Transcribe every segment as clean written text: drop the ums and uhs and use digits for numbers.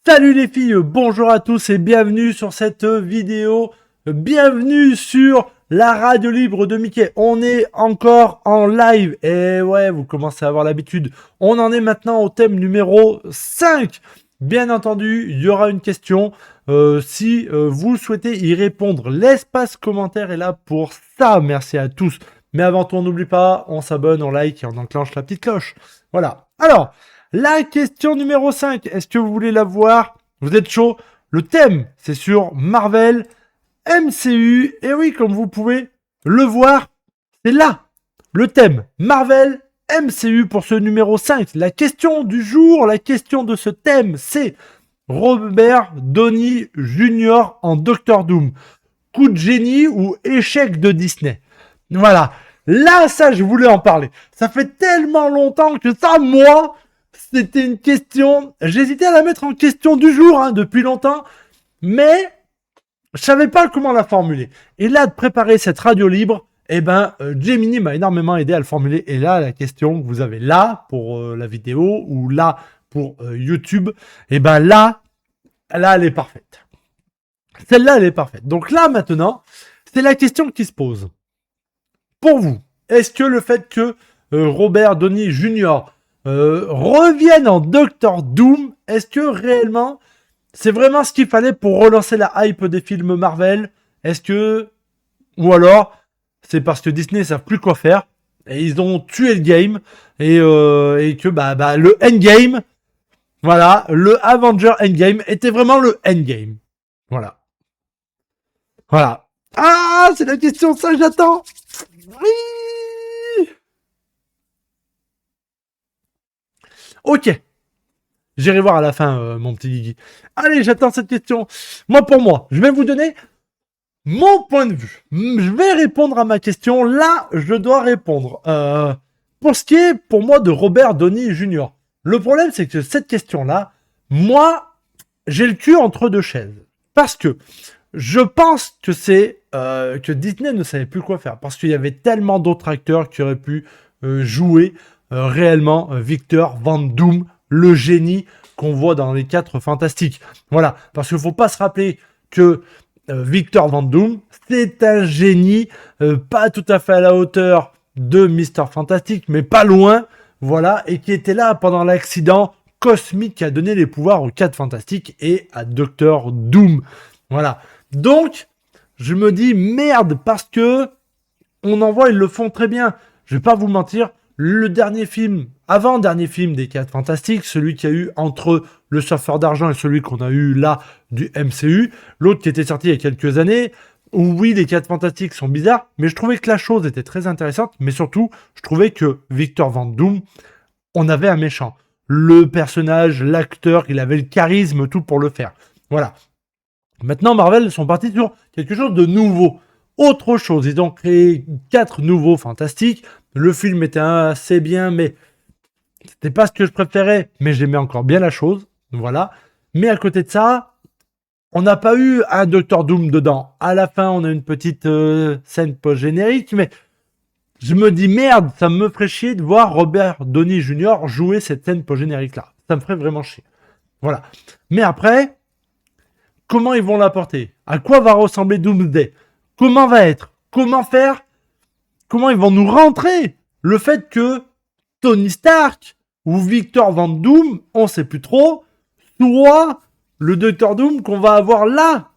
Salut les filles, bonjour à tous et bienvenue sur cette vidéo. Bienvenue sur la radio libre de Mickey. On est encore en live. Et ouais, vous commencez à avoir l'habitude. On en est maintenant au thème numéro 5. Bien entendu, il y aura une question. Si vous souhaitez y répondre, l'espace commentaire est là pour ça. Merci à tous. Mais avant tout, on n'oublie pas, on s'abonne, on like et on enclenche la petite cloche. Voilà. Alors, la question numéro 5, est-ce que vous voulez la voir? Vous êtes chaud? Le thème, c'est sur Marvel, MCU. Et oui, comme vous pouvez le voir, c'est là le thème Marvel, MCU pour ce numéro 5. La question du jour, la question de ce thème, c'est Robert Downey Jr. en Doctor Doom. Coup de génie ou échec de Disney? Voilà. Là, ça, je voulais en parler. Ça fait tellement longtemps que ça, moi, c'était une question. J'hésitais à la mettre en question du jour, depuis longtemps. Mais je savais pas comment la formuler. Et là, de préparer cette radio libre, Gemini m'a énormément aidé à le formuler. Et là, la question que vous avez là pour la vidéo ou là pour YouTube, là, elle est parfaite. Celle-là, elle est parfaite. Donc là, maintenant, c'est la question qui se pose. Pour vous, est-ce que le fait que Robert Downey Jr. Revienne en Doctor Doom, est-ce que réellement c'est vraiment ce qu'il fallait pour relancer la hype des films Marvel? Est-ce que... Ou alors, c'est parce que Disney ne savent plus quoi faire et ils ont tué le game et que le Endgame, voilà, le Avenger Endgame était vraiment le Endgame. Voilà. Voilà. Ah, c'est la question, ça j'attends. Oui. Ok. J'irai voir à la fin, mon petit Guigui. Allez, j'attends cette question. Pour moi, je vais vous donner mon point de vue. Je vais répondre à ma question. Là, je dois répondre. Pour ce qui est, pour moi, de Robert Downey Jr. Le problème, c'est que cette question-là, moi, j'ai le cul entre deux chaises. Parce que je pense que c'est que Disney ne savait plus quoi faire. Parce qu'il y avait tellement d'autres acteurs qui auraient pu jouer réellement Victor Van Doom, le génie qu'on voit dans les 4 Fantastiques. Voilà, parce qu'il ne faut pas se rappeler que Victor Van Doom, c'est un génie, pas tout à fait à la hauteur de Mr. Fantastic, mais pas loin, voilà, et qui était là pendant l'accident cosmique qui a donné les pouvoirs aux 4 Fantastiques et à Doctor Doom. Voilà. Donc, je me dis merde, parce que on en voit, ils le font très bien. Je vais pas vous mentir, le dernier film, avant-dernier film des 4 Fantastiques, celui qui a eu entre le Surfeur d'Argent et celui qu'on a eu là du MCU, l'autre qui était sorti il y a quelques années, où oui, les 4 Fantastiques sont bizarres, mais je trouvais que la chose était très intéressante, mais surtout, je trouvais que Victor Van Doom, on avait un méchant. Le personnage, l'acteur, il avait le charisme, tout pour le faire. Voilà. Maintenant, Marvel sont partis sur quelque chose de nouveau. Autre chose, ils ont créé 4 nouveaux Fantastiques. Le film était assez bien, mais c'était pas ce que je préférais, mais j'aimais encore bien la chose. Voilà. Mais à côté de ça, on n'a pas eu un Doctor Doom dedans. À la fin, on a une petite scène post-générique, mais je me dis merde, ça me ferait chier de voir Robert Downey Jr. jouer cette scène post-générique-là. Ça me ferait vraiment chier. Voilà. Mais après, comment ils vont l'apporter? À quoi va ressembler Doomsday? Comment va être? Comment faire? Comment ils vont nous rentrer le fait que Tony Stark ou Victor Van Doom, on sait plus trop, soit le Doctor Doom qu'on va avoir là.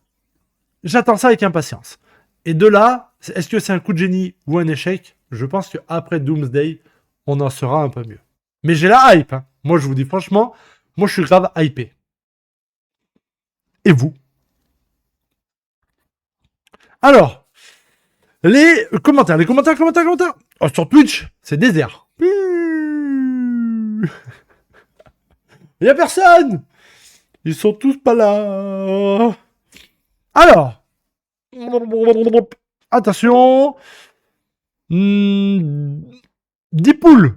J'attends ça avec impatience. Et de là, est-ce que c'est un coup de génie ou un échec? Je pense qu'après Doomsday, on en sera un peu mieux. Mais j'ai la hype. Moi, je vous dis franchement, moi, je suis grave hypé. Et vous? Alors, les commentaires. Oh, sur Twitch, c'est désert. Il y a personne. Ils sont tous pas là. Alors, attention. 10 poules.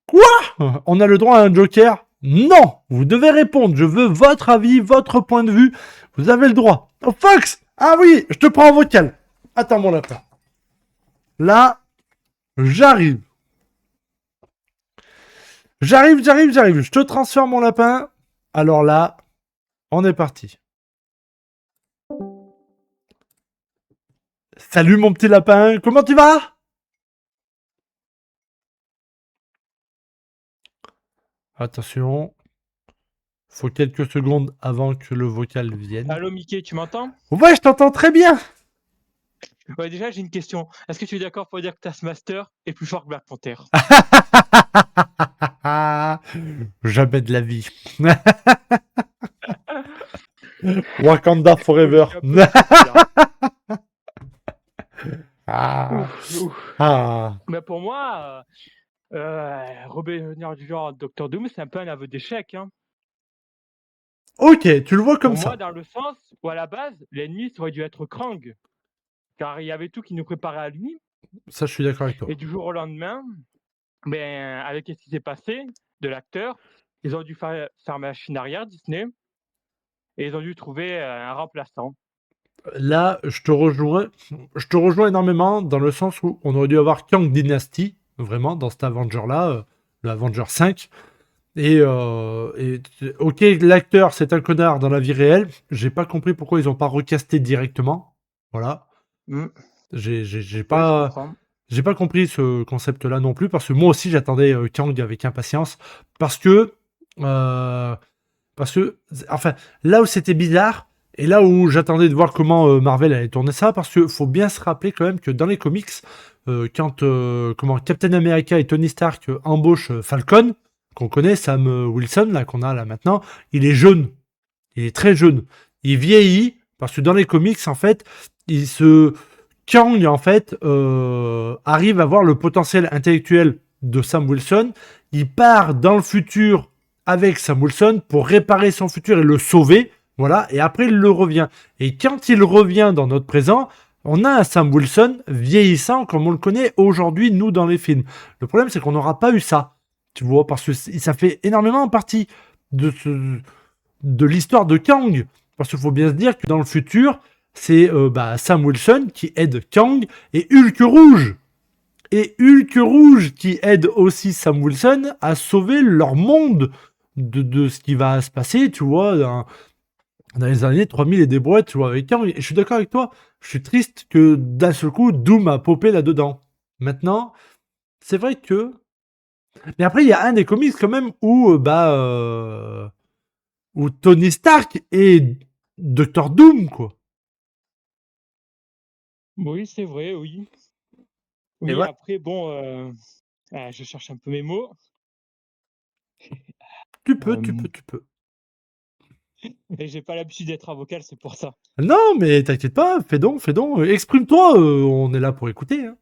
Quoi? On a le droit à un joker? Non. Vous devez répondre. Je veux votre avis, votre point de vue. Vous avez le droit. Oh, Fox. Ah oui, je te prends en vocal. Attends mon lapin. Là, j'arrive. J'arrive. Je te transfère mon lapin. Alors là, On est parti. Salut mon petit lapin, comment tu vas? Attention, faut quelques secondes avant que le vocal vienne. Allô Mickey, tu m'entends? Ouais, je t'entends très bien. Ouais, déjà j'ai une question. Est-ce que tu es d'accord pour dire que Taskmaster est plus fort que Black Panther? Jamais de la vie. Wakanda forever. Ah. Ouf. Ah. Mais pour moi, revenir du genre Doctor Doom, c'est un peu un aveu d'échec. Hein. Ok, tu le vois comme Pour moi, ça. dans le sens où à la base, l'ennemi ça aurait dû être Krang. Car il y avait tout qui nous préparait à lui. Ça, je suis d'accord avec toi. Et du jour au lendemain, avec ce qui s'est passé de l'acteur, ils ont dû faire machine arrière, Disney, et ils ont dû trouver un remplaçant. Là, je te rejoins énormément dans le sens où on aurait dû avoir Kang Dynasty, vraiment, dans cet Avenger-là, le Avenger 5. Ok, l'acteur, c'est un connard dans la vie réelle. J'ai pas compris pourquoi ils ont pas recasté directement. Voilà. Mm. J'ai Ouais, je pas. comprends. J'ai pas compris ce concept-là non plus, parce que moi aussi j'attendais Kang avec impatience, parce que, euh, enfin, là où c'était bizarre, et là où j'attendais de voir comment Marvel allait tourner ça, parce que faut bien se rappeler quand même que dans les comics, quand Captain America et Tony Stark embauchent Falcon, qu'on connaît, Sam Wilson, là qu'on a là maintenant, il est jeune, il est très jeune, il vieillit, parce que dans les comics, en fait, Kang, en fait, arrive à voir le potentiel intellectuel de Sam Wilson. Il part dans le futur avec Sam Wilson pour réparer son futur et le sauver. Voilà. Et après, il le revient. Et quand il revient dans notre présent, on a un Sam Wilson vieillissant comme on le connaît aujourd'hui, nous, dans les films. Le problème, c'est qu'on n'aura pas eu ça. Tu vois, parce que ça fait énormément partie de l'histoire de Kang. Parce qu'il faut bien se dire que dans le futur, c'est Sam Wilson qui aide Kang et Hulk Rouge. Et Hulk Rouge qui aide aussi Sam Wilson à sauver leur monde de ce qui va se passer, tu vois, dans les années 3000 et des brouettes, tu vois, avec Kang. Et je suis d'accord avec toi, je suis triste que d'un seul coup, Doom a popé là-dedans. Maintenant, c'est vrai que... Mais après, il y a un des comics quand même où Tony Stark est Docteur Doom, quoi. Oui, c'est vrai, oui. Et Oui, ouais. après, bon, je cherche un peu mes mots. Tu peux, tu Euh, peux, tu peux. et j'ai pas l'habitude d'être avocat, c'est pour ça. Non, mais t'inquiète pas, fais donc, fais donc. Exprime-toi, on est là pour écouter. Hein.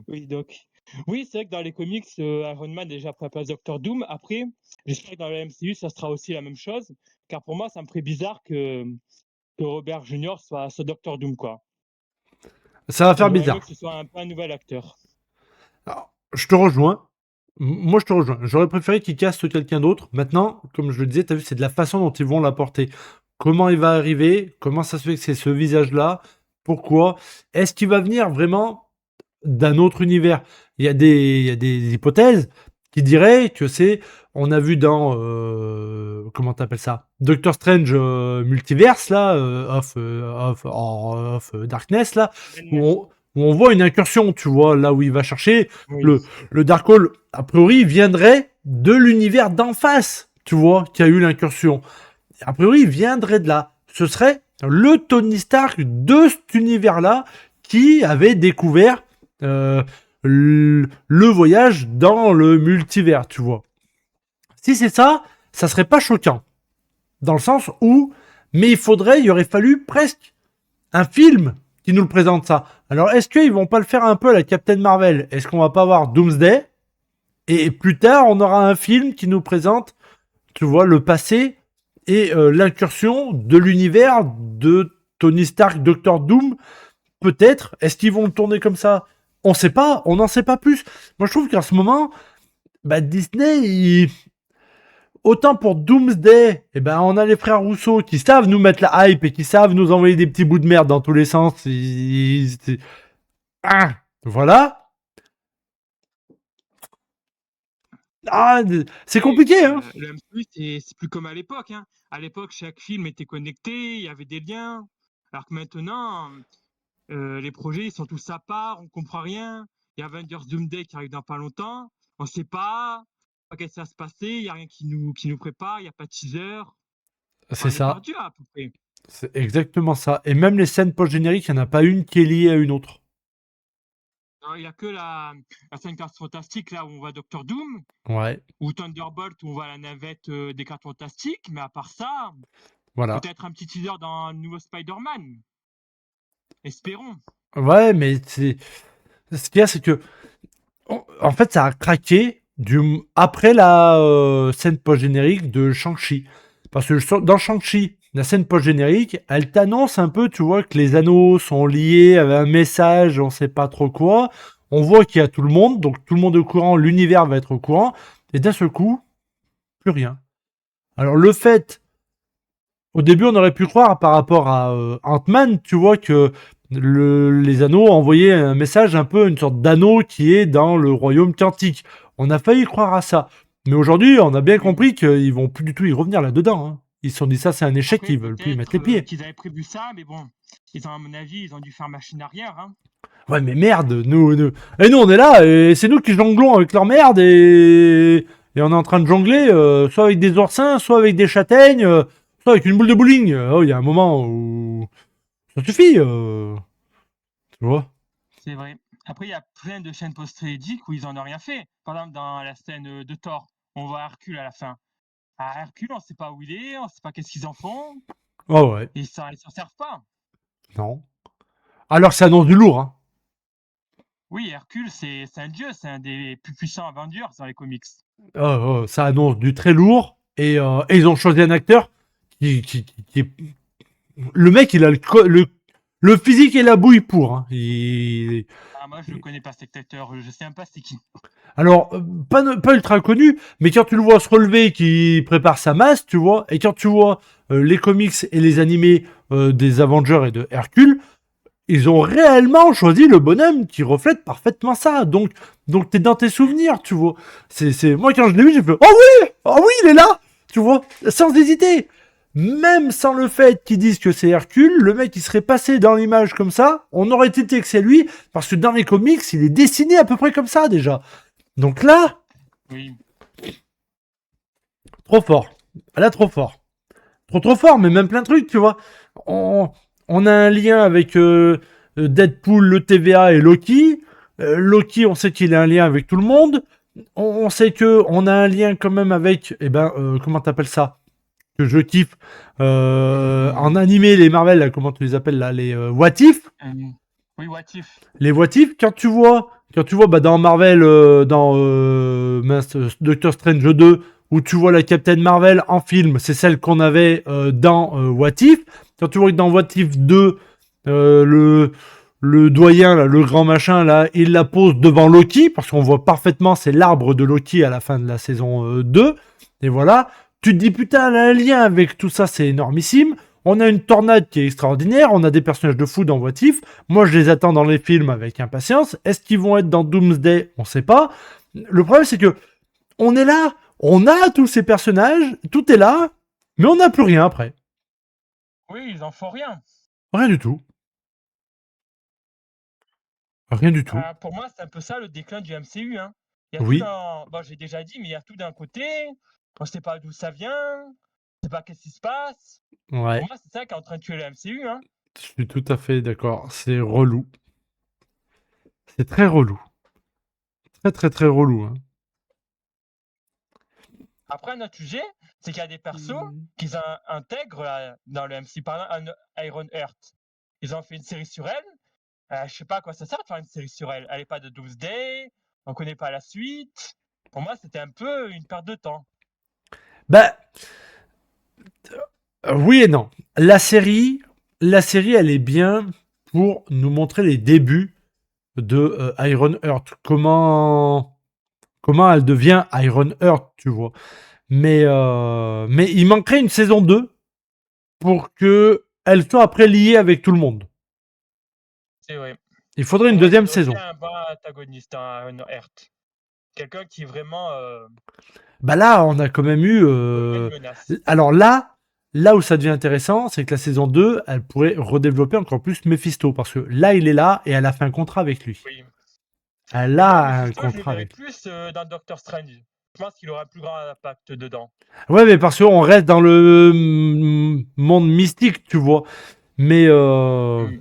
Oui, donc. Oui, c'est vrai que dans les comics, Iron Man déjà pris la place Doctor Doom. Après, j'espère que dans le MCU, ça sera aussi la même chose. Car pour moi, ça me ferait bizarre que Robert Junior soit ce Doctor Doom, quoi. Ça va faire J'aurais aimé bizarre. que ce soit un peu un nouvel acteur. Alors, je te rejoins. Moi, je te rejoins. J'aurais préféré qu'ils castent quelqu'un d'autre. Maintenant, comme je le disais, t'as vu, c'est de la façon dont ils vont l'apporter. Comment il va arriver? Comment ça se fait que c'est ce visage-là? Pourquoi? Est-ce qu'il va venir vraiment d'un autre univers? Il y a des hypothèses qui diraient que c'est... On a vu dans... comment t'appelles ça? Doctor Strange Multiverse, là, of Darkness, là, où Madness. on voit une incursion, tu vois, là où il va chercher Oui. le Darkhold, a priori, viendrait de l'univers d'en face, tu vois, qui a eu l'incursion. A priori, il viendrait de là. Ce serait le Tony Stark de cet univers-là qui avait découvert le voyage dans le multivers, tu vois. Si c'est ça, ça serait pas choquant. Dans le sens où, mais il aurait fallu presque un film qui nous le présente ça. Alors, est-ce qu'ils vont pas le faire un peu à la Captain Marvel? Est-ce qu'on va pas avoir Doomsday? Et plus tard, on aura un film qui nous présente, tu vois, le passé et l'incursion de l'univers de Tony Stark, Doctor Doom. Peut-être. Est-ce qu'ils vont le tourner comme ça? On sait pas. On n'en sait pas plus. Moi, je trouve qu'en ce moment, Disney, autant pour Doomsday, on a les frères Rousseau qui savent nous mettre la hype et qui savent nous envoyer des petits bouts de merde dans tous les sens. Voilà. Ah, c'est Et compliqué, hein. le MCU, c'est plus comme à l'époque, hein. À l'époque, chaque film était connecté, il y avait des liens. Alors que maintenant, les projets, ils sont tous à part, on comprend rien. Il y a Avengers Doomsday qui arrive dans pas longtemps. On sait pas qu'est-ce qui va se passer, il y a rien qui nous prépare, il y a pas de teaser. C'est Enfin, on est ça. perdu à peu près. C'est exactement ça. Et même les scènes post-génériques, il n'y en a pas une qui est liée à une autre. Alors, il y a que la scène 4 fantastique là où on voit Doctor Doom Ouais, ou Thunderbolt où on voit la navette des 4 fantastiques, mais à part ça, voilà. peut-être un petit teaser dans le nouveau Spider-Man. Espérons. Ouais, mais ce qu'il y a, c'est que en fait, ça a craqué après la scène post-générique de Shang-Chi. Parce que dans Shang-Chi, la scène post-générique, elle t'annonce un peu, tu vois, que les anneaux sont liés avec un message, on sait pas trop quoi. On voit qu'il y a tout le monde, donc tout le monde est au courant, l'univers va être au courant. Et d'un seul coup, plus rien. Alors le fait, au début, on aurait pu croire par rapport à Ant-Man, tu vois, que les anneaux envoyaient un message un peu, une sorte d'anneau qui est dans le royaume quantique. On a failli croire à ça. Mais aujourd'hui, on a bien Oui. compris qu'ils vont plus du tout y revenir là-dedans, hein. Ils se sont dit ça, c'est un échec, Après, ils veulent plus y mettre les peut-être pieds. qu'ils avaient prévu ça, mais bon, à mon avis, ils ont dû faire machine arrière. Hein. Ouais, mais merde, et nous, on est là, et c'est nous qui jonglons avec leur merde, et on est en train de jongler, soit avec des oursins, soit avec des châtaignes, soit avec une boule de bowling. Oh, il y a un moment où ça suffit, tu vois. C'est vrai. Après, il y a plein de chaînes post-crédits où ils en ont rien fait. Par exemple, dans la scène de Thor, on voit Hercule à la fin. Ah, Hercule, on sait pas où il est, on sait pas qu'est-ce qu'ils en font, Oh ouais, et ça, ils s'en servent pas. non. Alors ça annonce du lourd, hein. Oui, Hercule, c'est un dieu, c'est un des plus puissants Avengers dans les comics. Ça annonce du très lourd, et ils ont choisi un acteur qui est... Le mec, il a le physique et la bouille pour, hein. Ah, moi, je le connais pas, cet acteur, je sais même pas c'est qui. Alors, pas ultra connu, mais quand tu le vois se relever, qui prépare sa masse, tu vois, et quand tu vois les comics et les animés des Avengers et de Hercule, ils ont réellement choisi le bonhomme qui reflète parfaitement ça. Donc t'es dans tes souvenirs, tu vois. Moi, quand je l'ai vu, j'ai fait oh oui, il est là, tu vois, sans hésiter. Même sans le fait qu'ils disent que c'est Hercule, le mec il serait passé dans l'image comme ça, on aurait été que c'est lui, parce que dans les comics, il est dessiné à peu près comme ça déjà. Donc là, Oui. trop fort. Là, trop fort. Trop fort, mais même plein de trucs, tu vois. On, on a un lien avec Deadpool, le TVA et Loki. Loki, on sait qu'il a un lien avec tout le monde. On sait que on a un lien quand même avec, comment t'appelles ça? Que je kiffe. En Euh, animé, les Marvel, là, comment tu les appelles là? Les What If. euh, oui, What If. Les What If, quand tu vois bah, dans Marvel, dans Doctor Strange 2, où tu vois la Captain Marvel en film, c'est celle qu'on avait dans What If. Quand tu vois que dans What If 2, le doyen, là, le grand machin, là, il la pose devant Loki, parce qu'on voit parfaitement c'est l'arbre de Loki à la fin de la saison 2. Et voilà. Tu te dis, putain, elle a un lien avec tout ça, c'est énormissime. On a une tornade qui est extraordinaire, on a des personnages de fou dans What If. Moi, je les attends dans les films avec impatience. Est-ce qu'ils vont être dans Doomsday? On sait pas. Le problème, c'est que on est là, on a tous ces personnages, tout est là, mais on n'a plus rien après. Oui, ils en font rien. Rien du tout. Rien du tout. Pour moi, c'est un peu ça le déclin du MCU. Hein. Il y a tout Oui. d'un. Bon, j'ai déjà dit, mais il y a tout d'un côté. On ne sait pas d'où ça vient. On ne sait pas qu'est-ce qui se passe. Pour Ouais. moi, c'est ça qui est en train de tuer le MCU. Hein. Je suis tout à fait d'accord. C'est relou. C'est très relou. Très, très, très relou, hein. Après, un autre sujet, c'est qu'il y a des persos qu'ils intègrent dans le MCU. Par exemple, Iron Heart. Ils ont fait une série sur elle. Je sais pas à quoi ça sert de faire une série sur elle. Elle n'est pas de Doomsday. On connaît pas la suite. Pour moi, c'était un peu une perte de temps. Bah, oui et non. La série, elle est bien pour nous montrer les débuts de Iron Heart. Comment elle devient Iron Heart, tu vois. Mais il manquerait une saison 2 pour que elle soit après liée avec tout le monde. C'est vrai. Il faudrait Pour une moi, deuxième c'était aussi saison. un bon antagoniste dans Iron Heart. Quelqu'un qui est vraiment Bah là, on a quand même eu. une menace. Alors là où ça devient intéressant, c'est que la saison 2, elle pourrait redévelopper encore plus Mephisto. Parce que là, il est là et elle a fait un contrat avec lui. Oui. Elle Mais moi, a un Mephisto, je le contrat verrais avec lui. plus dans Doctor Strange. Je pense qu'il aura un plus grand impact dedans. Ouais, mais parce qu'on reste dans le monde mystique, tu vois. Mais, Hmm.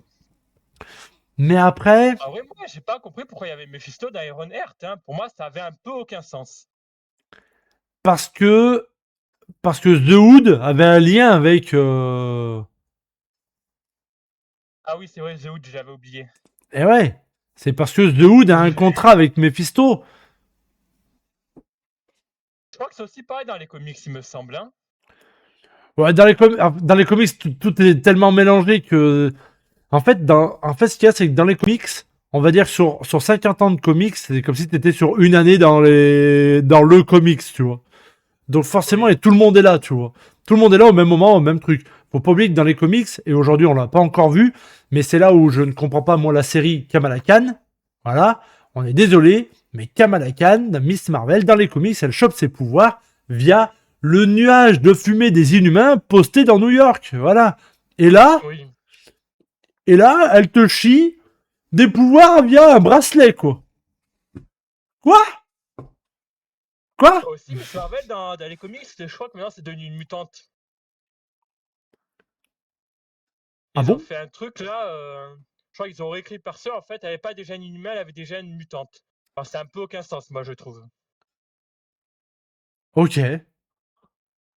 mais après, En vrai, moi, j'ai pas compris pourquoi il y avait Mephisto dans Iron Heart. Hein. Pour moi, ça avait un peu aucun sens. parce que, parce que The Hood avait un lien avec. Ah oui, c'est vrai, The Hood, j'avais oublié. Eh ouais, c'est parce que The Hood a un contrat avec Mephisto. Je crois que c'est aussi pareil dans les comics, il me semble. Hein. Ouais, dans les comics, tout est tellement mélangé que. En fait, ce qu'il y a, c'est que dans les comics, on va dire sur 50 ans de comics, c'est comme si tu étais sur une année dans le comics, tu vois. Donc forcément, Oui. et tout le monde est là, tu vois. Tout le monde est là au même moment, au même truc. Faut pas oublier que dans les comics, et aujourd'hui on l'a pas encore vu, mais c'est là où je ne comprends pas, moi, la série Kamala Khan. Voilà, on est désolé, mais Kamala Khan, Miss Marvel, dans les comics, elle chope ses pouvoirs via le nuage de fumée des Inhumains posté dans New York. Voilà. Et là, Oui. et là, elle te chie des pouvoirs via un bracelet, quoi. Quoi? Quoi? Aussi, Miss Marvel, dans les comics, je crois que maintenant c'est devenu une mutante. Ah Ils ont bon? fait un truc là, je crois qu'ils ont réécrit le perso, en fait, elle avait pas déjà une inhumaine, elle avait déjà une mutante. Alors, c'est un peu aucun sens, moi, je trouve. Ok.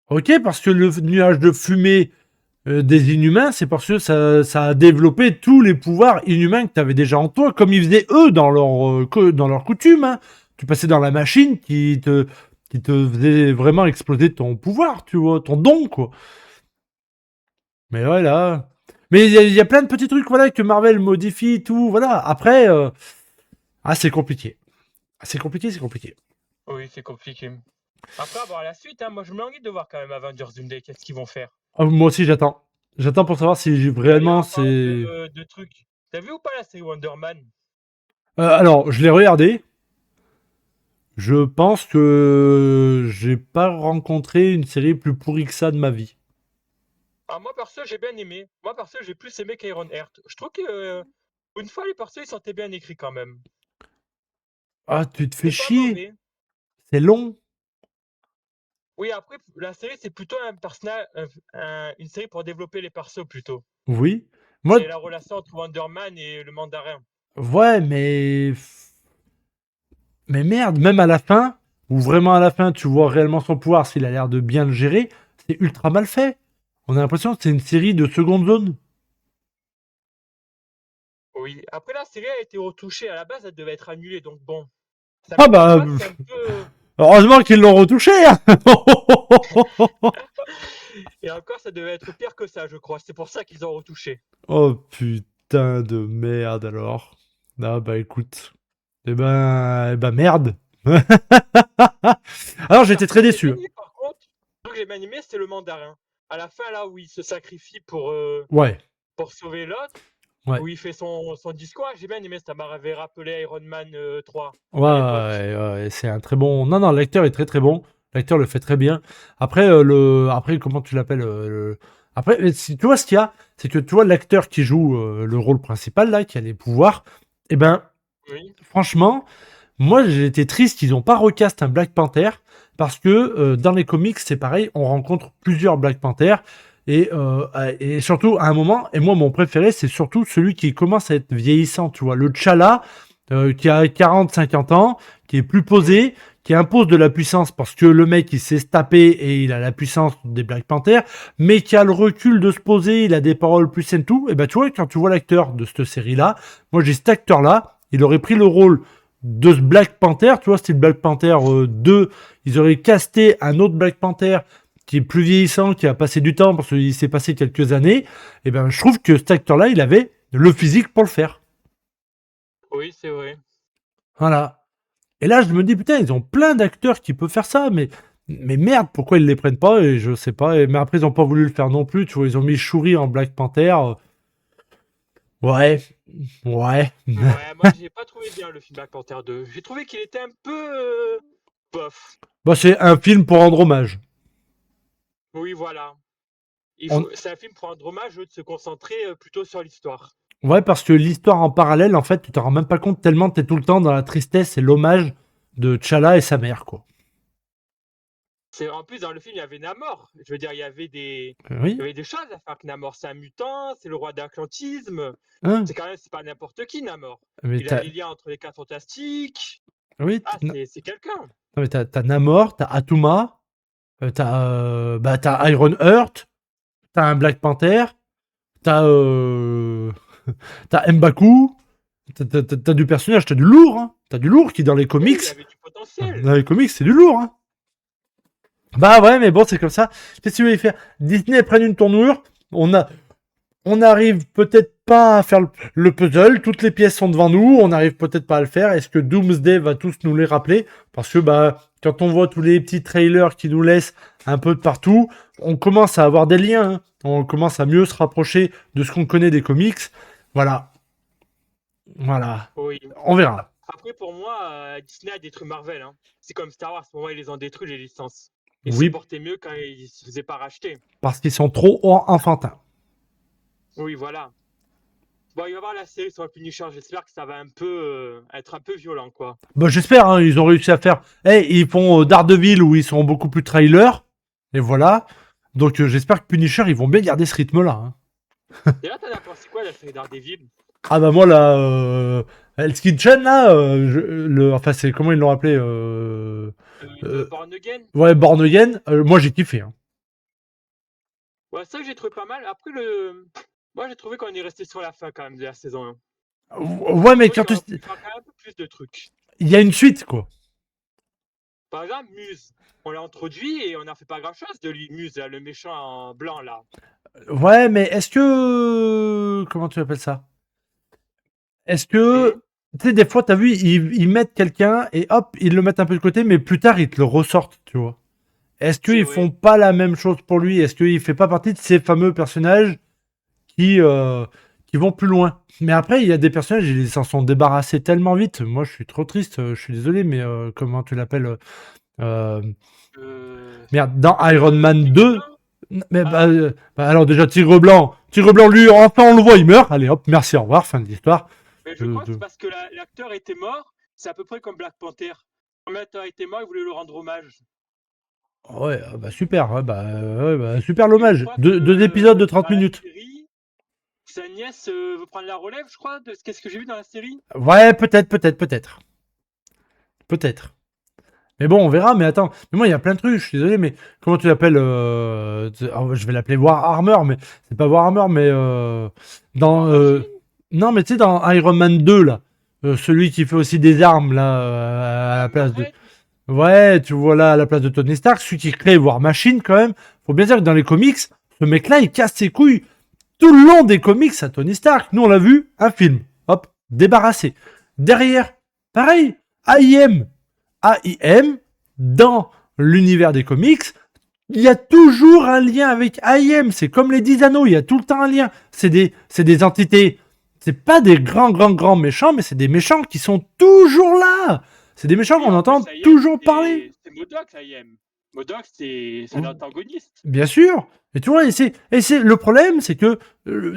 Ok, parce que le nuage de fumée des inhumains, c'est parce que ça a développé tous les pouvoirs inhumains que tu avais déjà en toi, comme ils faisaient eux dans leur coutume. Hein. Tu passais dans la machine qui te faisait vraiment exploser ton pouvoir, tu vois, ton don, quoi. Mais voilà. Mais il y a plein de petits trucs, voilà, que Marvel modifie, tout, voilà. Après, c'est compliqué. C'est compliqué, c'est compliqué. Oui, c'est compliqué. Après, avoir la suite, hein, moi, je me languis de voir quand même Avengers Doomsday, qu'est-ce qu'ils vont faire. Ah, moi aussi, j'attends. J'attends pour savoir si D'ailleurs, réellement en parlant c'est. de trucs, t'as vu ou pas la série Wonder Man? Alors, je l'ai regardé. Je pense que j'ai pas rencontré une série plus pourrie que ça de ma vie. Alors, moi, perso, j'ai bien aimé. Moi, perso, j'ai plus aimé qu'Iron Heart. Je trouve que, une fois, les persos, ils sentaient bien écrits quand même. Ah, tu te fais C'est pas chier. mauvais. C'est long. Oui, après, la série, c'est plutôt un personnage, une série pour développer les persos plutôt. Oui. Moi, C'est la relation entre Wonder Man et le mandarin. ouais, mais merde, même à la fin, ou vraiment à la fin, tu vois réellement son pouvoir, s'il a l'air de bien le gérer, c'est ultra mal fait. On a l'impression que c'est une série de seconde zone. Oui. Après, la série a été retouchée. À la base, elle devait être annulée. Donc, bon, ça Ah m'étonne bah, pas. C'est un peu. heureusement qu'ils l'ont retouché. Hein. Et encore, ça devait être pire que ça, je crois. C'est pour ça qu'ils ont retouché. Oh putain de merde alors. Ah bah écoute. Eh ben merde. Alors Par j'étais très contre, j'ai bien déçu. aimé, par contre. Ce que j'ai bien aimé, c'était le mandarin. À la fin, là où il se sacrifie Ouais, pour sauver l'autre, ouais. où il fait son discours, j'ai bien aimé. Ça m'avait rappelé Iron Man 3 Ouais, à l'époque. ouais, c'est un très bon. Non, non, l'acteur est très très bon. L'acteur le fait très bien. Après, après comment tu l'appelles Après, tu vois ce qu'il y a, c'est que tu vois l'acteur qui joue le rôle principal là, qui a les pouvoirs. Eh ben, Oui. franchement, moi j'ai été triste qu'ils n'ont pas recast un Black Panther parce que dans les comics c'est pareil, on rencontre plusieurs Black Panther et surtout à un moment. Et moi mon préféré c'est surtout celui qui commence à être vieillissant. Tu vois, le T'Challa qui a 40-50 ans, qui est plus Oui. posé, qui impose de la puissance parce que le mec il sait se taper et il a la puissance des Black Panthers, mais qui a le recul de se poser, il a des paroles plus saines tout. Et ben tu vois, quand tu vois l'acteur de cette série là, moi j'ai cet acteur là, il aurait pris le rôle de ce Black Panther, tu vois, c'était le Black Panther 2, ils auraient casté un autre Black Panther qui est plus vieillissant, qui a passé du temps parce qu'il s'est passé quelques années, et ben je trouve que cet acteur-là, il avait le physique pour le faire. Oui, c'est vrai. Voilà. Et là, je me dis, putain, ils ont plein d'acteurs qui peuvent faire ça, mais merde, pourquoi ils les prennent pas et je sais pas. Mais après, ils ont pas voulu le faire non plus, tu vois, ils ont mis Shuri en Black Panther. Ouais. Ouais. Ouais, moi j'ai pas trouvé bien le film Black Panther 2. J'ai trouvé qu'il était un peu bof. Bah, c'est un film pour rendre hommage. Oui, voilà. On- C'est un film pour rendre hommage au lieu de se concentrer plutôt sur l'histoire. Ouais, parce que l'histoire en parallèle, en fait, tu t'en rends même pas compte tellement t'es tout le temps dans la tristesse et l'hommage de T'Challa et sa mère, quoi. C'est en plus dans le film il y avait Namor. Je veux dire il Oui. y avait des choses à faire avec Namor. C'est un mutant, c'est le roi d'Atlantisme. Hein. C'est quand même c'est pas n'importe qui Namor. Mais Il a t'as. les liens entre les quatre fantastiques. Oui, Ah c'est quelqu'un. non, mais t'as Namor, t'as Atuma, t'as Iron Heart, t'as un Black Panther, t'as t'as M'Baku, t'as du personnage, t'as du lourd, hein. T'as du lourd qui dans les Oui, comics. il avait du potentiel. Dans les comics, c'est du lourd, hein. Bah ouais, mais bon, c'est comme ça. Qu'est-ce que tu veux y faire? Disney prennent une tournure. On a, on n'arrive peut-être pas à faire le puzzle. Toutes les pièces sont devant nous. On n'arrive peut-être pas à le faire. Est-ce que Doomsday va tous nous les rappeler? Parce que bah, quand on voit tous les petits trailers qui nous laissent un peu de partout, on commence à avoir des liens, hein. On commence à mieux se rapprocher de ce qu'on connaît des comics. Voilà. Voilà. Oui. On verra. Après, pour moi, Disney a détruit Marvel. Hein. C'est comme Star Wars. Pour moi, ils les ont détruits, les licences. Ils se Oui, portaient mieux quand ils ne se faisaient pas racheter. parce qu'ils sont trop enfantins. Oui, voilà. Bon, il va y avoir la série sur le Punisher. J'espère que ça va un peu être un peu violent, quoi. Bah, j'espère, hein, ils ont réussi à faire. Ils font Daredevil où ils sont beaucoup plus trailers. Et voilà. Donc j'espère que Punisher, ils vont bien garder ce rythme-là, hein. Et là, t'en as pensé quoi de la série Daredevil? Ah bah moi là, Hell's Kitchen là, enfin c'est comment ils l'ont appelé De euh, Born Again? ouais, Born Again. Moi j'ai kiffé, hein. Ouais, ça que j'ai trouvé pas mal. Après, moi, j'ai trouvé qu'on est resté sur la fin quand même de la saison 1. Ouais, J'ai mais trouvé quand qu'il aurait pu faire quand même un peu plus de trucs. il y a une suite quoi. Par exemple, Muse. On l'a introduit et on n'a fait pas grand-chose de lui, Muse, là, le méchant en blanc, là. Ouais, mais est-ce que comment tu appelles ça? Est-ce que Hmm. tu sais des fois t'as vu ils mettent quelqu'un et hop ils le mettent un peu de côté, mais plus tard ils te le ressortent, tu vois. Est-ce C'est qu'ils vrai. font pas la même chose pour lui? Est-ce qu'il fait pas partie de ces fameux personnages qui, euh, qui vont plus loin? Mais après, il y a des personnages, ils s'en sont débarrassés tellement vite. Moi, je suis trop triste, je suis désolé, mais comment tu l'appelles euh, Merde, dans Iron Le Man Tigre 2. Blanc? Mais Ah, alors déjà, Tigre Blanc. Tigre Blanc, lui, enfin, on le voit, il meurt. Allez, hop, merci, au revoir, fin de l'histoire. mais je crois que c'est parce que l'acteur était mort. C'est à peu près comme Black Panther. Comme l'acteur était mort, ils voulaient le rendre hommage. Ouais, bah super, ouais, bah, super Et je l'hommage. crois Deux épisodes de que 30 dans la minutes. série, sa nièce veut prendre la relève, je crois, de ce que j'ai vu dans la série. Ouais, peut-être. Peut-être. Mais bon, on verra. Mais attends, mais moi, il y a plein de trucs. Je suis désolé, mais comment tu l'appelles je vais l'appeler War Armor, mais c'est pas War Armor, mais dans. War Machine? Non, mais tu sais, dans Iron Man 2, là, celui qui fait aussi des armes, là, à la place de. Moorhead? Ouais, tu vois là, à la place de Tony Stark, celui qui crée War Machine, quand même. Faut bien dire que dans les comics, ce mec-là, il casse ses couilles tout le long des comics à Tony Stark. Nous, on l'a vu, un film. Hop, débarrassé. Derrière, pareil, AIM. AIM, dans l'univers des comics, il y a toujours un lien avec AIM. C'est comme les 10 anneaux, il y a tout le temps un lien. C'est des entités. C'est pas des grands méchants, mais c'est des méchants qui sont toujours là. C'est des méchants Oui, qu'on en plus, entend IM, toujours parler. c'est MODOK, IM. MODOK, c'est un antagoniste. Bien sûr. Et tu vois, le problème, c'est que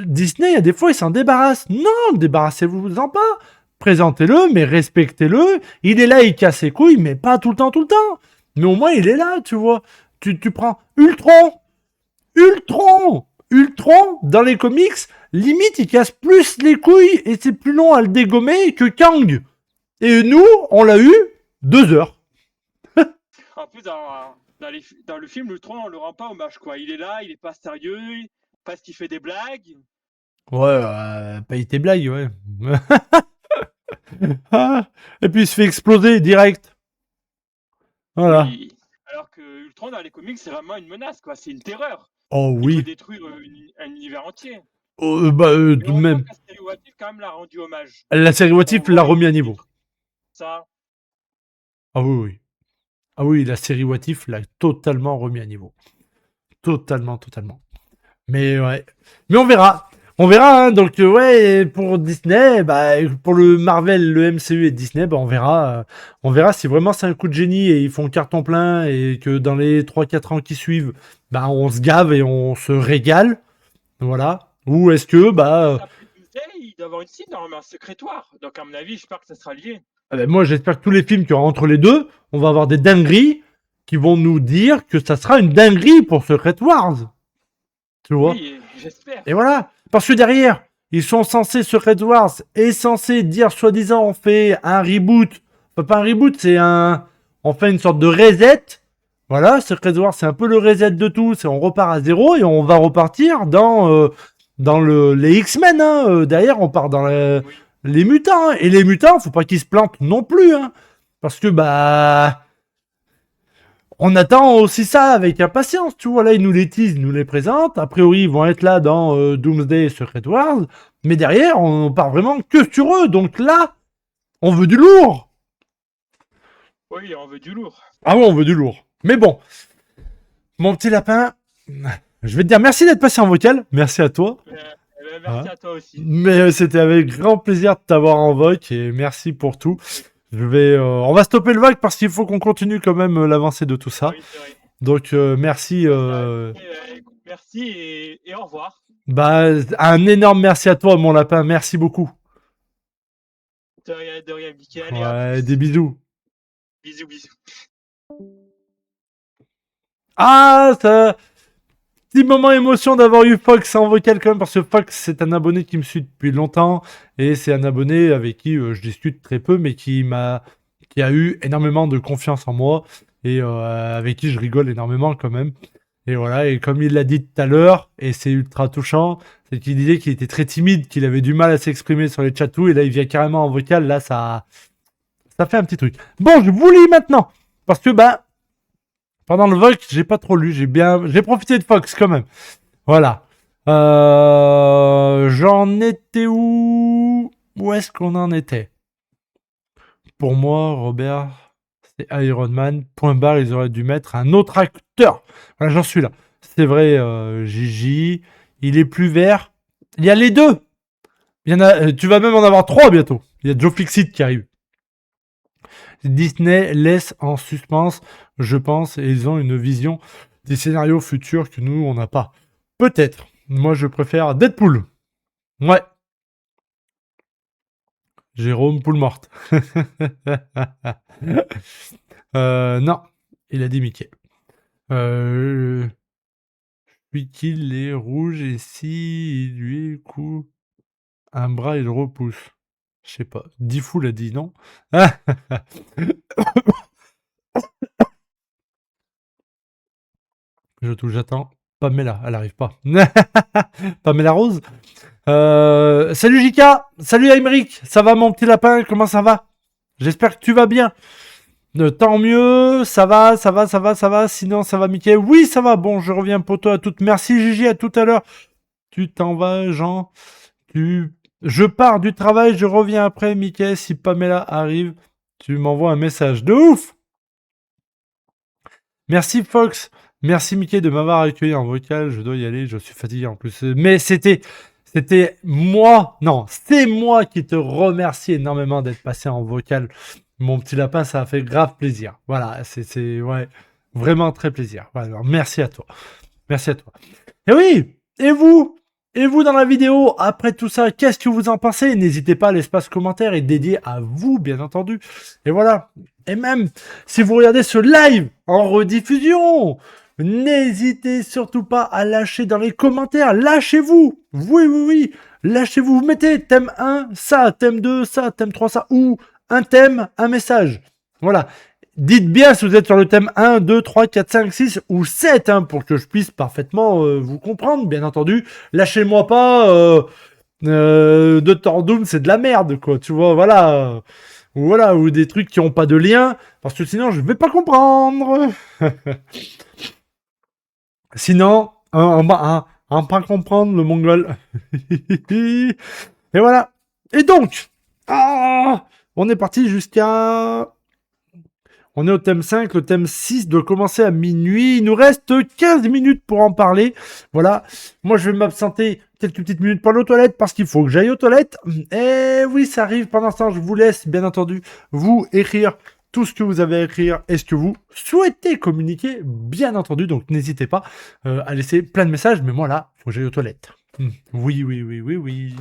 Disney, à des fois, il s'en débarrasse. Non, débarrassez-vous-en pas. Présentez-le, mais respectez-le. Il est là, il casse ses couilles, mais pas tout le temps, tout le temps. Mais au moins, il est là, tu vois. Tu prends Ultron. Ultron, dans les comics, limite, il casse plus les couilles et c'est plus long à le dégommer que Kang. Et nous, on l'a eu 2 heures. En plus, dans le film, Ultron, on le rend pas hommage, quoi. Il est là, il est pas sérieux, parce qu'il fait des blagues. Ouais, paye tes blagues, ouais. Ah, et puis il se fait exploser direct. Voilà. Oui. Alors que Ultron, dans les comics, c'est vraiment une menace, quoi. C'est une terreur. Oh Il peut oui. détruire un univers entier. Oh, Et tout de heureusement même. que la série What If, quand même, l'a rendu hommage. La série What On If l'a voit, il remis à peut niveau. détruire ça. Ah oui, oui. Ah oui, la série What If l'a totalement remis à niveau. Totalement. Mais ouais. Mais on verra. On verra, hein. Donc, ouais, pour Disney, bah, pour le Marvel, le MCU et Disney, bah, on verra si vraiment c'est un coup de génie et ils font carton plein et que dans les 3-4 ans qui suivent, bah, on se gave et on se régale. Voilà. Ou est-ce que, bah, Après Doomsday, il doit y avoir une cible, normalement, un secrétoire. Donc, à mon avis, j'espère que ça sera lié. moi, j'espère que tous les films qu'il y aura entre les deux, on va avoir des dingueries qui vont nous dire que ça sera une dinguerie pour Secret Wars. Tu vois? Oui, j'espère. Et voilà. Parce que derrière, ils sont censés, Secret Wars est censé dire, soi-disant, on fait un reboot. Enfin, pas un reboot, on fait une sorte de reset. Voilà, Secret Wars, c'est un peu le reset de tout. C'est on repart à zéro et on va repartir dans les X-Men. Hein. Derrière, on part dans Oui. les mutants. Hein. Et les mutants, faut pas qu'ils se plantent non plus. Hein. Parce que, bah, on attend aussi ça avec impatience, tu vois. Là, ils nous les teasent, ils nous les présentent. A priori, ils vont être là dans Doomsday et Secret Wars. Mais derrière, on part vraiment que sur eux. Donc là, on veut du lourd. Oui, on veut du lourd. Ah ouais, on veut du lourd. Mais bon, mon petit lapin, je vais te dire merci d'être passé en vocal. Merci à toi. Merci Hein. à toi aussi. Mais c'était avec grand plaisir de t'avoir en voc et merci pour tout. On va stopper le voc parce qu'il faut qu'on continue quand même l'avancée de tout ça. Oui, c'est vrai. Donc merci. Écoute, merci et au revoir. Bah, un énorme merci à toi, mon lapin. Merci beaucoup. De rien, Mickaël, et à Ouais, plus. des bisous. Bisous, bisous. Ah, ça. Petit moment émotion d'avoir eu Fox en vocal quand même, parce que Fox, c'est un abonné qui me suit depuis longtemps et c'est un abonné avec qui je discute très peu, mais qui a eu énormément de confiance en moi et avec qui je rigole énormément quand même. Et voilà, et comme il l'a dit tout à l'heure, et c'est ultra touchant, c'est qu'il disait qu'il était très timide, qu'il avait du mal à s'exprimer sur les chatous, et là il vient carrément en vocal, là ça fait un petit truc. Bon, je vous lis maintenant, parce que bah, pendant le vote, j'ai pas trop lu, j'ai profité de Fox quand même. Voilà. J'en étais où? Où est-ce qu'on en était? Pour moi, Robert, c'est Iron Man. Point barre, ils auraient dû mettre un autre acteur. Voilà, j'en suis là. C'est vrai, Gigi, il est plus vert. Il y a les deux. Il y en a, tu vas même en avoir trois bientôt. Il y a Joe Fixit qui arrive. Disney laisse en suspens, je pense, et ils ont une vision des scénarios futurs que nous, on n'a pas. Peut-être. Moi, je préfère Deadpool. Ouais. Jérôme Poule morte. Non, il a dit Mickey. Puis qu'il est rouge et si il lui coupe un bras, il le repousse. Je sais pas. Diffoul a dit non. Je touche, j'attends. Pamela, elle arrive pas. Pamela Rose. Salut Jika, salut Aymeric, ça va mon petit lapin, comment ça va? J'espère que tu vas bien. Tant mieux, ça va, sinon ça va Mickey. Oui, ça va, bon, je reviens poto à toutes. Merci Gigi, à tout à l'heure. Tu t'en vas, Jean. Je pars du travail, je reviens après, Mickey. Si Pamela arrive, tu m'envoies un message. De ouf! Merci Fox. Merci Mickey de m'avoir accueilli en vocal. Je dois y aller, je suis fatigué en plus. Mais c'était moi. Non, c'est moi qui te remercie énormément d'être passé en vocal. Mon petit lapin, ça a fait grave plaisir. Voilà, c'est ouais, vraiment très plaisir. Voilà, alors, merci à toi. Merci à toi. Et oui, et vous? Et vous dans la vidéo, après tout ça, qu'est-ce que vous en pensez? N'hésitez pas, l'espace commentaire est dédié à vous, bien entendu. Et voilà. Et même, si vous regardez ce live en rediffusion, n'hésitez surtout pas à lâcher dans les commentaires. Lâchez-vous. Oui, oui, oui. Lâchez-vous. Vous mettez thème 1, ça, thème 2, ça, thème 3, ça. Ou un thème, un message. Voilà. Dites bien si vous êtes sur le thème 1, 2, 3, 4, 5, 6 ou 7, hein, pour que je puisse parfaitement vous comprendre, bien entendu. Lâchez-moi pas, Dr. Doom, c'est de la merde, quoi, tu vois, voilà. Voilà, ou des trucs qui n'ont pas de lien, parce que sinon, je vais pas comprendre. Sinon, on pas comprendre le mongol. Et voilà. Et donc, on est parti jusqu'à... On est au thème 5, le thème 6 doit commencer à minuit. Il nous reste 15 minutes pour en parler. Voilà, moi je vais m'absenter quelques petites minutes pour aller aux toilettes parce qu'il faut que j'aille aux toilettes. Et oui, ça arrive. Pendant ce temps, je vous laisse, bien entendu, vous écrire tout ce que vous avez à écrire et ce que vous souhaitez communiquer, bien entendu. Donc n'hésitez pas à laisser plein de messages. Mais moi là, il faut que j'aille aux toilettes. Oui, oui, oui, oui, oui.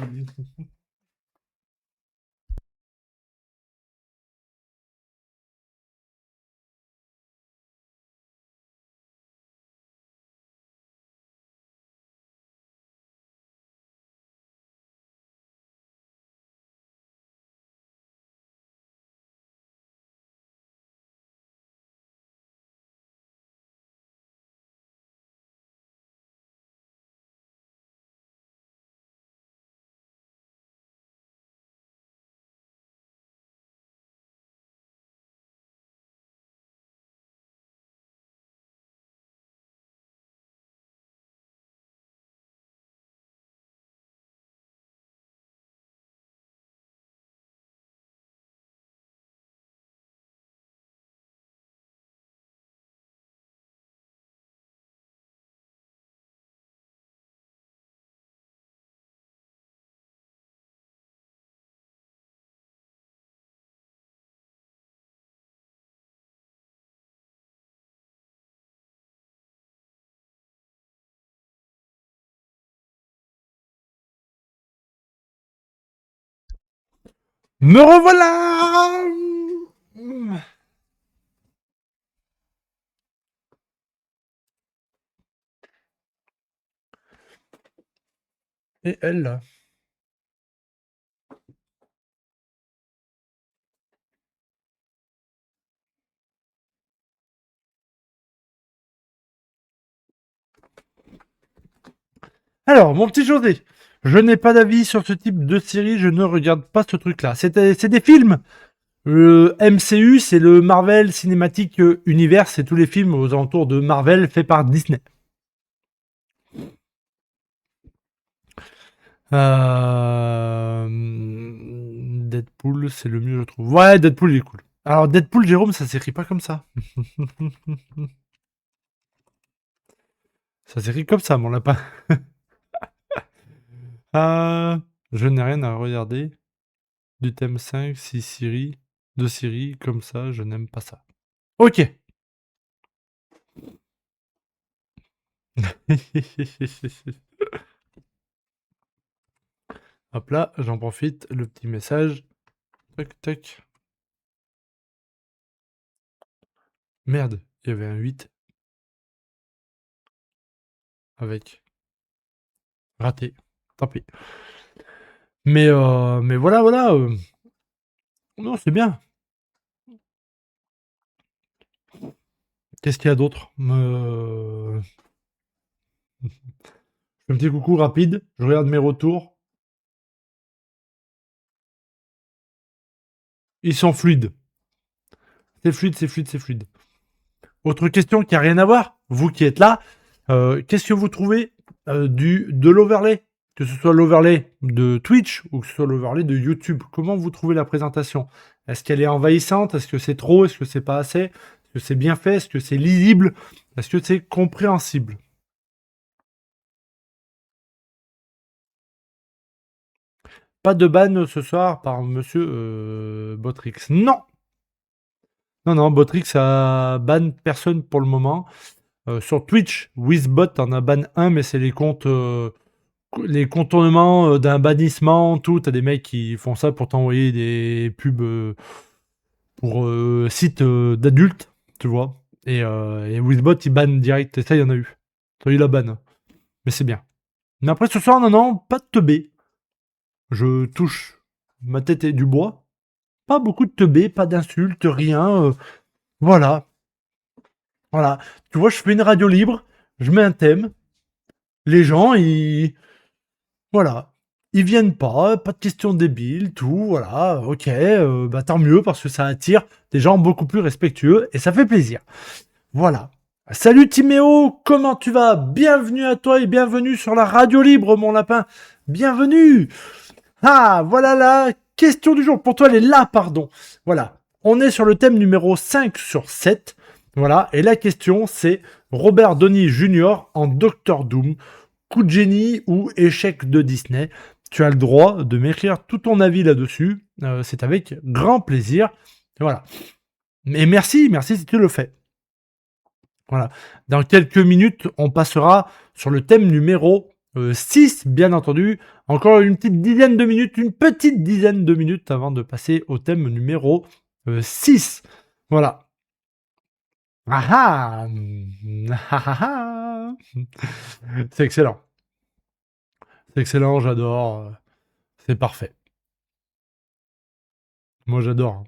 Me revoilà. Et elle là. Alors, mon petit José, je n'ai pas d'avis sur ce type de série, je ne regarde pas ce truc-là. C'est des films. Le MCU, c'est le Marvel Cinematic Universe, c'est tous les films aux alentours de Marvel faits par Disney. Deadpool, c'est le mieux, je trouve. Ouais, Deadpool, il est cool. Alors, Deadpool, Jérôme, ça s'écrit pas comme ça. Ça s'écrit comme ça, mon lapin. Je n'ai rien à regarder. Du thème 5, 6 séries, de séries, comme ça, je n'aime pas ça. Ok. Hop là, j'en profite, le petit message. Tac, tac. Merde, il y avait un 8. Avec. Raté. Tant pis. Mais voilà, voilà. Non, c'est bien. Qu'est-ce qu'il y a d'autre Je fais un petit coucou rapide. Je regarde mes retours. Ils sont fluides. C'est fluide, c'est fluide, c'est fluide. Autre question qui a rien à voir. Vous qui êtes là, qu'est-ce que vous trouvez de l'overlay? Que ce soit l'overlay de Twitch ou que ce soit l'overlay de YouTube. Comment vous trouvez la présentation? Est-ce qu'elle est envahissante? Est-ce que c'est trop? Est-ce que c'est pas assez? Est-ce que c'est bien fait? Est-ce que c'est lisible? Est-ce que c'est compréhensible? Pas de ban ce soir par monsieur Botrix. Non! Non, non, Botrix a ban personne pour le moment. Sur Twitch, Wizbot en a ban un, mais c'est les comptes, les contournements d'un bannissement, tout. T'as des mecs qui font ça pour t'envoyer des pubs pour sites d'adultes, tu vois. Et Wizbot, il banne direct. Et ça, il y en a eu. Ça, il a ban. Mais c'est bien. Mais après, ce soir, non, non, pas de teubé. Je touche ma tête et du bois. Pas beaucoup de teubé, pas d'insultes, rien. Voilà. Voilà. Tu vois, je fais une radio libre, je mets un thème. Les gens, ils. Voilà. Ils viennent pas de questions débiles, tout, voilà, ok, bah tant mieux parce que ça attire des gens beaucoup plus respectueux et ça fait plaisir. Voilà. Salut Timéo, comment tu vas? Bienvenue à toi et bienvenue sur la radio libre, mon lapin. Bienvenue. Ah, voilà la question du jour. Pour toi, elle est là, pardon. Voilà. On est sur le thème numéro 5 sur 7. Voilà, et la question c'est Robert Downey Jr. en Doctor Doom, coup de génie ou échec de Disney. Tu as le droit de m'écrire tout ton avis là-dessus. C'est avec grand plaisir. Voilà. Mais merci si tu le fais. Voilà. Dans quelques minutes, on passera sur le thème numéro 6, bien entendu. Encore une petite dizaine de minutes avant de passer au thème numéro 6. Voilà. Ah ah. C'est excellent. C'est excellent, j'adore. C'est parfait. Moi, j'adore.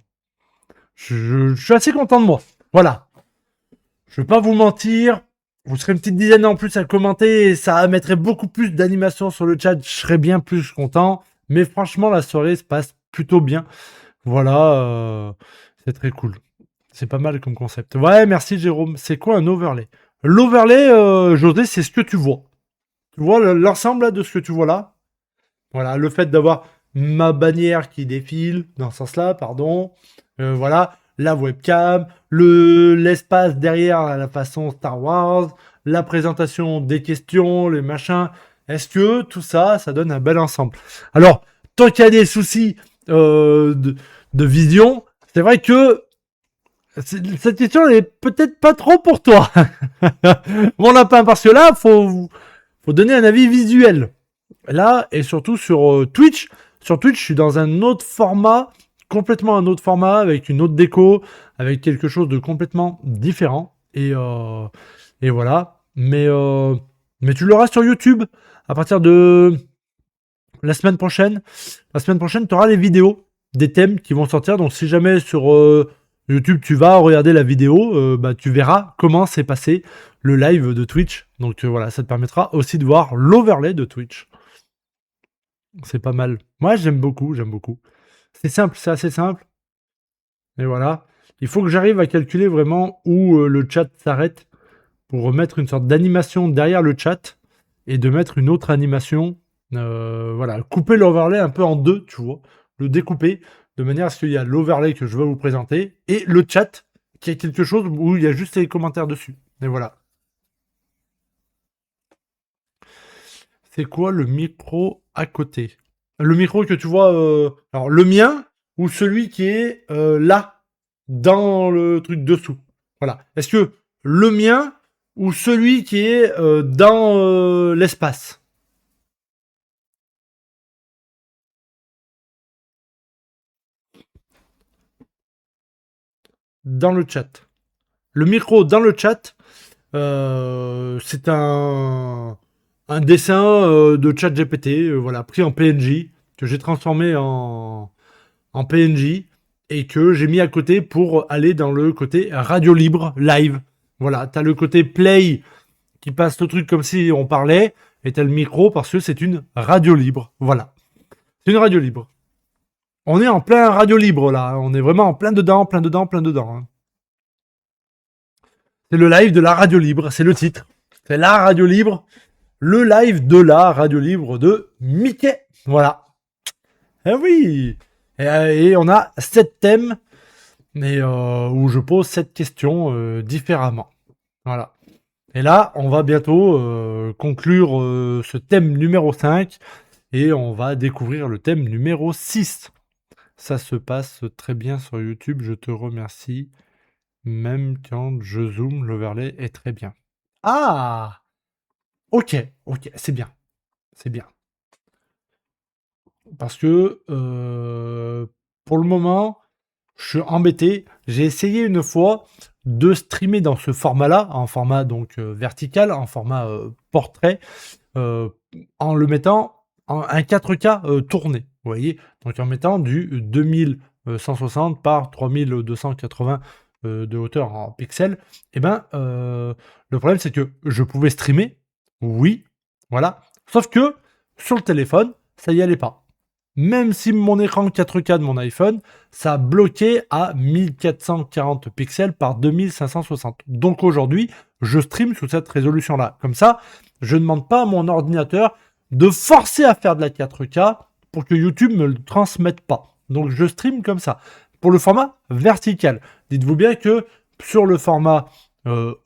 Je suis assez content de moi. Voilà. Je vais pas vous mentir. Vous serez une petite dizaine en plus à commenter et ça mettrait beaucoup plus d'animation sur le chat. Je serais bien plus content. Mais franchement, la soirée se passe plutôt bien. Voilà. C'est très cool. C'est pas mal comme concept. Ouais, merci Jérôme. C'est quoi un overlay? L'overlay, José, c'est ce que tu vois. Tu vois l'ensemble là, de ce que tu vois là? Voilà, le fait d'avoir ma bannière qui défile dans ce sens-là, pardon. Voilà, la webcam, l'espace derrière à la façon Star Wars, la présentation des questions, les machins. Est-ce que tout ça, ça donne un bel ensemble? Alors, tant qu'il y a des soucis de vision, c'est vrai que cette question n'est peut-être pas trop pour toi, mon lapin, parce que là, faut donner un avis visuel. Là, et surtout sur Twitch. Sur Twitch, je suis dans un autre format, complètement un autre format, avec une autre déco, avec quelque chose de complètement différent. Et voilà. Mais tu l'auras sur YouTube à partir de la semaine prochaine. La semaine prochaine, tu auras les vidéos des thèmes qui vont sortir. Donc, si jamais sur YouTube, tu vas regarder la vidéo, bah, tu verras comment s'est passé le live de Twitch. Donc, voilà, ça te permettra aussi de voir l'overlay de Twitch. C'est pas mal. Moi, j'aime beaucoup, j'aime beaucoup. C'est simple, c'est assez simple. Et voilà. Il faut que j'arrive à calculer vraiment où le chat s'arrête pour remettre une sorte d'animation derrière le chat et de mettre une autre animation. Voilà, couper l'overlay un peu en deux, tu vois. Le découper de manière à ce qu'il y a l'overlay que je vais vous présenter et le chat qui est quelque chose où il y a juste les commentaires dessus. Et voilà. C'est quoi le micro à côté? Le micro que tu vois, alors le mien ou celui qui est là, dans le truc dessous. Voilà. Est-ce que le mien ou celui qui est dans l'espace? Dans le chat. Le micro dans le chat, c'est un dessin de ChatGPT, voilà, pris en PNG, que j'ai transformé en PNJ et que j'ai mis à côté pour aller dans le côté radio libre live. Voilà, t'as le côté play qui passe le truc comme si on parlait et t'as le micro parce que c'est une radio libre. Voilà, c'est une radio libre. On est en plein radio libre là, on est vraiment en plein dedans, plein dedans, plein dedans. Hein. C'est le live de la radio libre, c'est le titre. C'est la radio libre, le live de la radio libre de Mickey. Voilà. Eh oui. Et on a 7 thèmes et, où je pose 7 questions différemment. Voilà. Et là, on va bientôt conclure ce thème numéro 5 et on va découvrir le thème numéro 6. Ça se passe très bien sur YouTube, je te remercie. Même quand je zoome, l'overlay est très bien. Ah! Ok, c'est bien. C'est bien. Parce que pour le moment, je suis embêté. J'ai essayé une fois de streamer dans ce format-là, en format donc vertical, en format portrait, en le mettant en un 4K tourné. Vous voyez, donc en mettant du 2160 par 3280 de hauteur en pixels. Et ben, le problème c'est que je pouvais streamer, oui, voilà. Sauf que sur le téléphone, ça y allait pas. Même si mon écran 4K de mon iPhone, ça bloquait à 1440 pixels par 2560. Donc aujourd'hui, je stream sous cette résolution-là. Comme ça, je ne demande pas à mon ordinateur de forcer à faire de la 4K pour que YouTube me le transmette pas. Donc je stream comme ça. pour le format vertical. Dites-vous bien que sur le format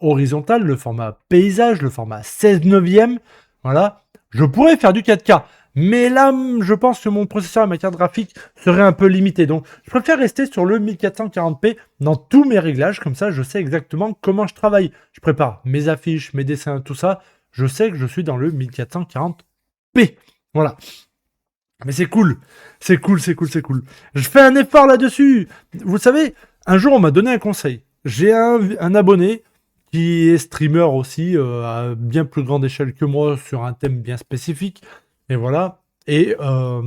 horizontal, le format paysage, le format 16/9, voilà, je pourrais faire du 4K. Mais là, je pense que mon processeur et ma carte graphique seraient un peu limités. Donc, je préfère rester sur le 1440p dans tous mes réglages. Comme ça, je sais exactement comment je travaille. Je prépare mes affiches, mes dessins, tout ça. Je sais que je suis dans le 1440p. Voilà. Mais c'est cool. C'est cool. Je fais un effort là-dessus. Vous savez, un jour, on m'a donné un conseil. J'ai un abonné qui est streamer aussi, à bien plus grande échelle que moi, sur un thème bien spécifique. Et voilà. Et un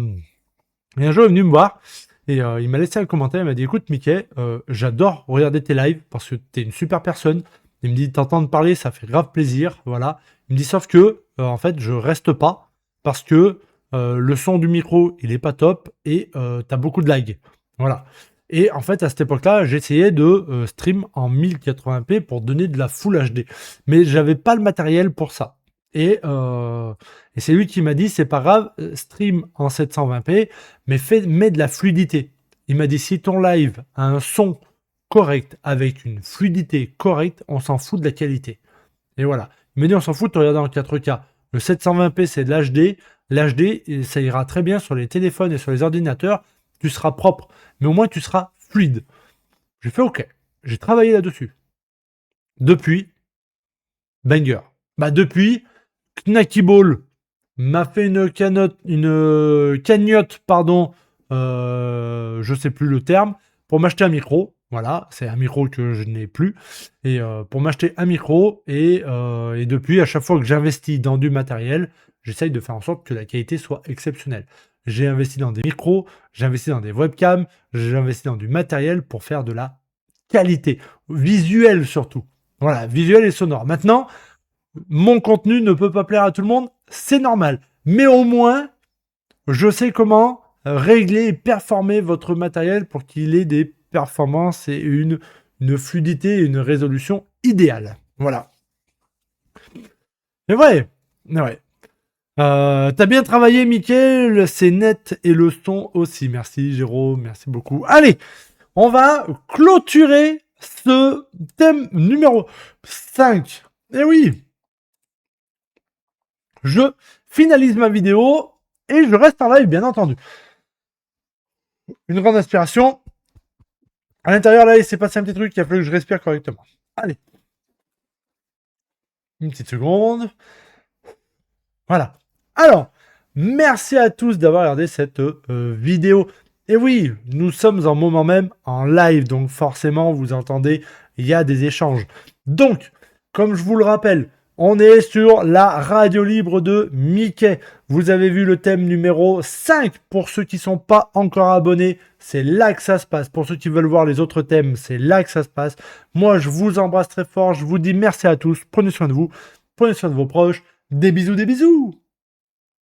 jour, il est venu me voir et il m'a laissé un commentaire. Il m'a dit, écoute, Mickey, j'adore regarder tes lives parce que t'es une super personne. Il me dit, t'entendre parler, ça fait grave plaisir. Voilà. Il me dit, sauf que, en fait, je reste pas parce que le son du micro, il est pas top et t'as beaucoup de lag. Voilà. Et en fait, à cette époque-là, j'essayais de stream en 1080p pour donner de la Full HD. Mais j'avais pas le matériel pour ça. Et c'est lui qui m'a dit, c'est pas grave, stream en 720p, mais mets de la fluidité. Il m'a dit, si ton live a un son correct, avec une fluidité correcte, on s'en fout de la qualité. Et voilà. Il m'a dit, on s'en fout de te regarder en 4K. Le 720p, c'est de l'HD. L'HD, ça ira très bien sur les téléphones et sur les ordinateurs. Tu seras propre, mais au moins tu seras fluide. J'ai fait OK. J'ai travaillé là-dessus. Depuis, banger. Bah depuis, Knacky Ball m'a fait une cagnotte, pardon, je sais plus le terme, pour m'acheter un micro. Voilà, c'est un micro que je n'ai plus. Et pour m'acheter un micro, et depuis, à chaque fois que j'investis dans du matériel, j'essaye de faire en sorte que la qualité soit exceptionnelle. J'ai investi dans des micros, j'ai investi dans des webcams, j'ai investi dans du matériel pour faire de la qualité, visuelle surtout. Voilà, visuel et sonore. Maintenant, mon contenu ne peut pas plaire à tout le monde, c'est normal. Mais au moins, je sais comment régler et performer votre matériel pour qu'il ait des performances et une fluidité et une résolution idéale. Voilà. C'est vrai. Ouais. T'as bien travaillé, Mickaël. C'est net et le son aussi. Merci, Jérôme. Merci beaucoup. Allez, on va clôturer ce thème numéro 5. Eh oui. Je finalise ma vidéo et je reste en live, bien entendu. Une grande inspiration. À l'intérieur, là, il s'est passé un petit truc, il a fallu que je respire correctement. Allez. Une petite seconde. Voilà. Alors, merci à tous d'avoir regardé cette vidéo. Et oui, nous sommes en moment même en live, donc forcément, vous entendez, il y a des échanges. Donc, comme je vous le rappelle, on est sur la radio libre de Mickey. Vous avez vu le thème numéro 5. Pour ceux qui ne sont pas encore abonnés, c'est là que ça se passe. Pour ceux qui veulent voir les autres thèmes, c'est là que ça se passe. Moi, je vous embrasse très fort. Je vous dis merci à tous. Prenez soin de vous. Prenez soin de vos proches. Des bisous, des bisous.